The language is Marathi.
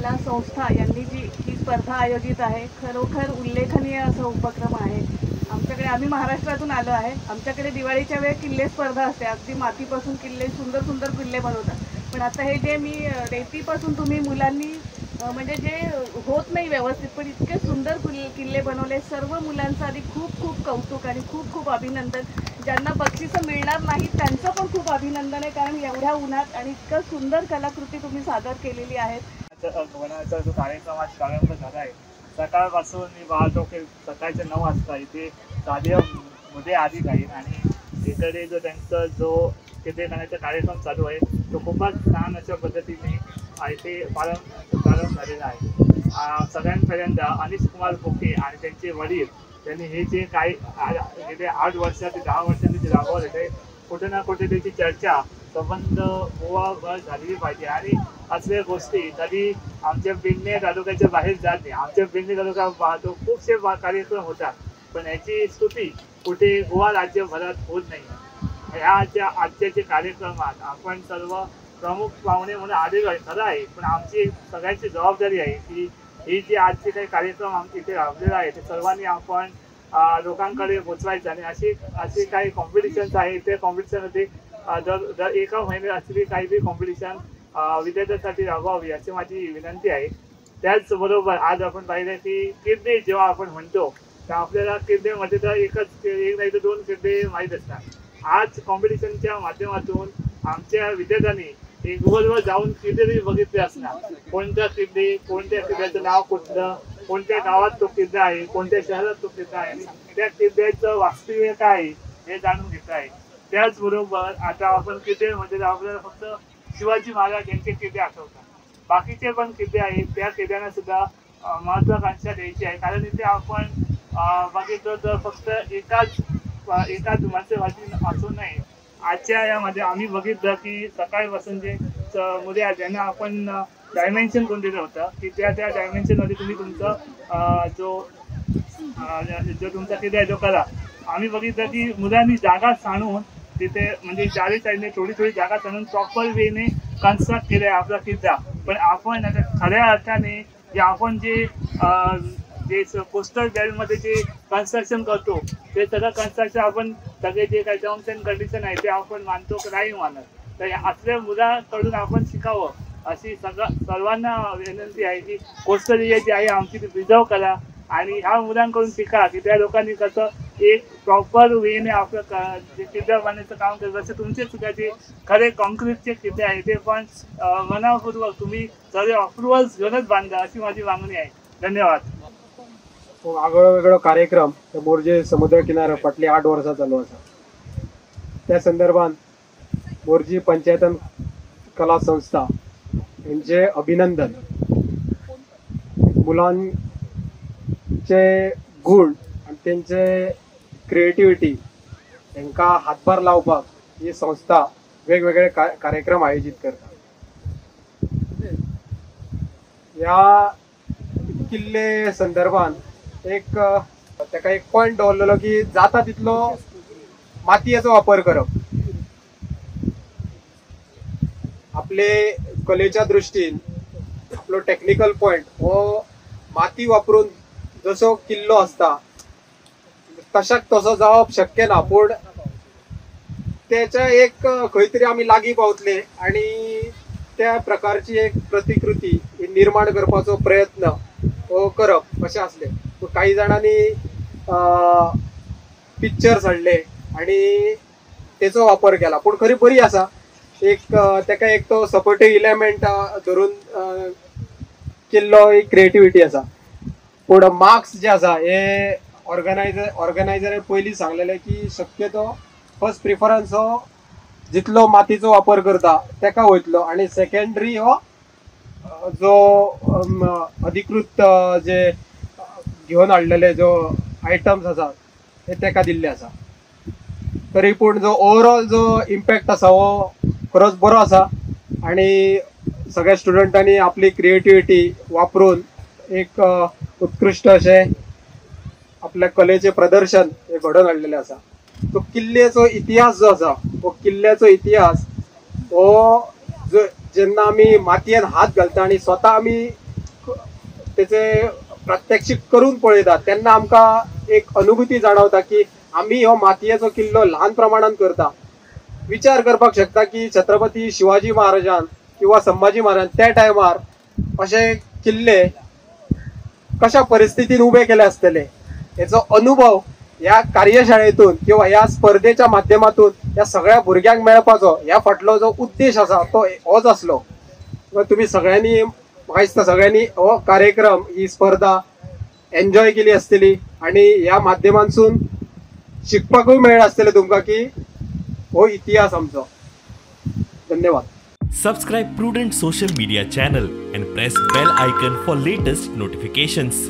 कला संस्था यांनी जी ही स्पर्धा आयोजित आहे, खरोखर उल्लेखनीय असा उपक्रम आहे। आमच्याकडे आम्ही महाराष्ट्रातून आलो आहे, आमच्याकडे दिवाळीच्या वेळी किल्ले स्पर्धा असते, अगदी मातीपासून किल्ले सुंदर सुंदर किल्ले बनवतात। पण आता हे जे मी रेतीपासून तुम्ही मुलांनी म्हणजे जे होत नाही व्यवस्थित पण इतके सुंदर किल्ले बनवले, सर्व मुलांचं आधी खूप खूप कौतुक आणि खूप खूप अभिनंदन। ज्यांना बक्षिसं मिळणार नाही त्यांचं पण खूप अभिनंदन आहे, कारण एवढ्या उन्हात आणि इतकं सुंदर कलाकृती तुम्ही सादर केलेली आहेत। वनाचा जो कार्यक्रम आज प्रारंभ झाला आहे, सकाळपासून मी पाहतो की सकाळच्या 9 वाजता इथे साध्य मध्ये आधी काही आणि इकडे जो त्यांचा जो किल्ले करण्याचा कार्यक्रम चालू आहे तो खूपच छान अशा पद्धतीने इथे प्रारंभ झालेला आहे। सगळ्यांपर्यंत अनिश कुमार खोके आणि त्यांचे वडील त्यांनी हे जे काही गेले 8 वर्षात ते 10 वर्षांनी जे राबवले ते कुठे ना कुठे त्याची चर्चा संबंध उवाळ झालेली पाहिजे। आणि असल्या गोष्टी कधी आमच्या पेडणे तालुक्याच्या बाहेर जात नाही। आमच्या पेडणे तालुका पाहतो खूपसे कार्यक्रम होतात, पण याची स्तुती कुठे गोवा राज्यभरात होत नाही। ह्याच्या आजच्या कार्यक्रमात आपण सर्व प्रमुख पाहुणे म्हणून आलेलो आहे खरं आहे, पण आमची सगळ्यांची जबाबदारी आहे की ही जी आजचे काही कार्यक्रम आमच्या इथे राबलेला आहे ते सर्वांनी आपण लोकांकडे पोचवायचं। आणि अशी काही कॉम्पिटिशन्स आहे, त्या कॉम्पिटिशनमध्ये दर एका महिन्यात असलेली काही बी कॉम्पिटिशन विद्यार्थ्यांसाठी राबवावी अशी माझी विनंती आहे। त्याचबरोबर आज आपण पाहिलं की किल्ले जेव्हा आपण म्हणतो तर आपल्याला किल्लेमध्ये तर एक नाही तर 2 किल्ले माहीत असतात। आज कॉम्पिटिशनच्या माध्यमातून आमच्या विद्यार्थ्यांनी गुगलवर जाऊन किल्ले बघितले असणार, कोणत्या किल्ले, कोणत्या किल्ल्याचं नाव कुठलं, कोणत्या गावात तो किल्ला आहे, कोणत्या शहरात तो किल्ला आहे आणि त्या किल्ल्याचं वास्तव्य काय आहे हे जाणून घेत आहे। त्याचबरोबर आता आपण किल्ल्यामध्ये आपल्याला फक्त शिवाजी महाराज यांचे किल्ले आठवतात, बाकीचे पण किल्ले आहेत त्या किल्ल्यांना सुद्धा महत्वाकांक्षा द्यायची आहे। कारण इथे आपण बघितलं तर फक्त एकाच माणसाची असून नाही, आजच्या यामध्ये आम्ही बघितलं की सकाळपासून जे मुले आहेत ज्यांना आपण डायमेन्शन कोण दिलं होतं की त्या डायमेन्शनमध्ये तुम्ही तुमचा जो तुमचा किल्ला आहे जो करा। आम्ही बघितलं की मुलांनी जागा सांडून तिथे म्हणजे चारी साईडने थोडी जागा सांडून प्रॉपर वेने कन्स्ट्रक्ट केलं आहे आपला किल्ला। पण आपण आता खऱ्या अर्थाने आपण जे कोस्टल बेल्टमध्ये जे कन्स्ट्रक्शन करतो ते सगळं कन्स्ट्रक्शन आपण सगळे जे काही टर्म्स अँड कंडिशन आहे ते आपण मानतो की नाही मानत, तर असल्या मुलांकडून आपण शिकावं अशी सर्वांना विनंती आहे की कोस्टल एरिया जी आहे आमची ती प्रिझर्व करा आणि ह्या मुलांकडून शिका की त्या लोकांनी कसं एक प्रॉपर वेने आपलं जे किल्ला बांधण्याचं काम करत असं तुमचे सुद्धा जे खरे कॉन्क्रीटचे किल्ले आहे ते पण मनापूर्वक तुम्ही सर्व अप्रुव्हल्स घेऊनच बांधा अशी माझी मागणी आहे। धन्यवाद। वेगवेगळो कार्यक्रम मोरजे समुद्र किनारा फाटली 8 वर्सां चालू आसा, त्या संदर्भात मोरजी पंचायतन कला संस्था यांचे अभिनंदन। मुलांचे गुण आणि त्यांचे क्रिएटिविटी यांका हातभार लावपाक ही संस्था वेगवेगळे कार्यक्रम आयोजित करता। या किल्ले संदर्भात एक पॉइंट दवरलेलो की जाता तितलो मातयेचो वापर करप। आपले कलेच्या दृष्टीन आपलो टेक्निकल पॉइंट हो माती वापरून जसो किल्लो असता तशाक तसो जावप शक्य ना, पण त्याच्या एक खंय तरी आमी लागीं पावतले आणि त्या प्रकारची एक प्रतिकृती निर्माण करपाचो प्रयत्न करप अशें असले। काही जाणांनी पिक्चर्स हाडले आणि तेचो वापर केला, पण खरी बरी आसा। तेका एक तो सपोर्टिव्ह इलेमेंट धरून केल्लो एक क्रिएटिविटी आसा। पण मार्क्स जे आसा हे ऑर्गनायझर पयलीं सांगलेले की शक्यतो फर्स्ट प्रिफरन्स हो जितलो मातीचो वापर करता तेका वयतलो आणि सेकंडरी हो जो अधिकृत जे घेऊन हाडलेले जो आयटम्स आसा ते तेका दिल्ले आसा। तरी पूण जो ओवरऑल जो इम्पॅक्ट आसा हो खरोच बरो आसा आणि सगळ्या स्टुडंटांनी आपली क्रिएटिविटी वापरून एक उत्कृष्ट असे आपल्या कलेचे प्रदर्शन हे घडोवन हाडलेले आसा। तो किल्ल्याचो इतिहास जो आसा तो किल्ल्याचो इतिहास हो जेन्ना आमी मातयेन हात घालता आणि स्वता आमी त्याचे प्रात्यक्षिक करून पळयतात तेन्ना आमकां एक अनुभूती जाणवता की आमी हो मातयेचो किल्लो ल्हान प्रमाणात करता. विचार करपाक शकता की छत्रपती शिवाजी महाराजान किंवा संभाजी महाराज त्या टायमार असे किल्ले कशा परिस्थितीत उभे केले असतले याचो अनुभव या कार्यशाळेतून किंवा या स्पर्धेच्या माध्यमातून या सगळ्या भुरग्यांक मेळपाचो ह्या फाटलो जो उद्देश आसा तो होच आसलो. तुम्ही सगळ्यांनी म्हाका दिसता सगळ्यांनी हो कार्यक्रम ही स्पर्धा एन्जॉय केली आसतली आणि ह्या माध्यमांतसून शिकपाकूय मेळ्ळें आसतलें तुमकां की हो इतिहास आमचो. धन्यवाद. Subscribe Prudent social media channel and press bell icon for latest notifications.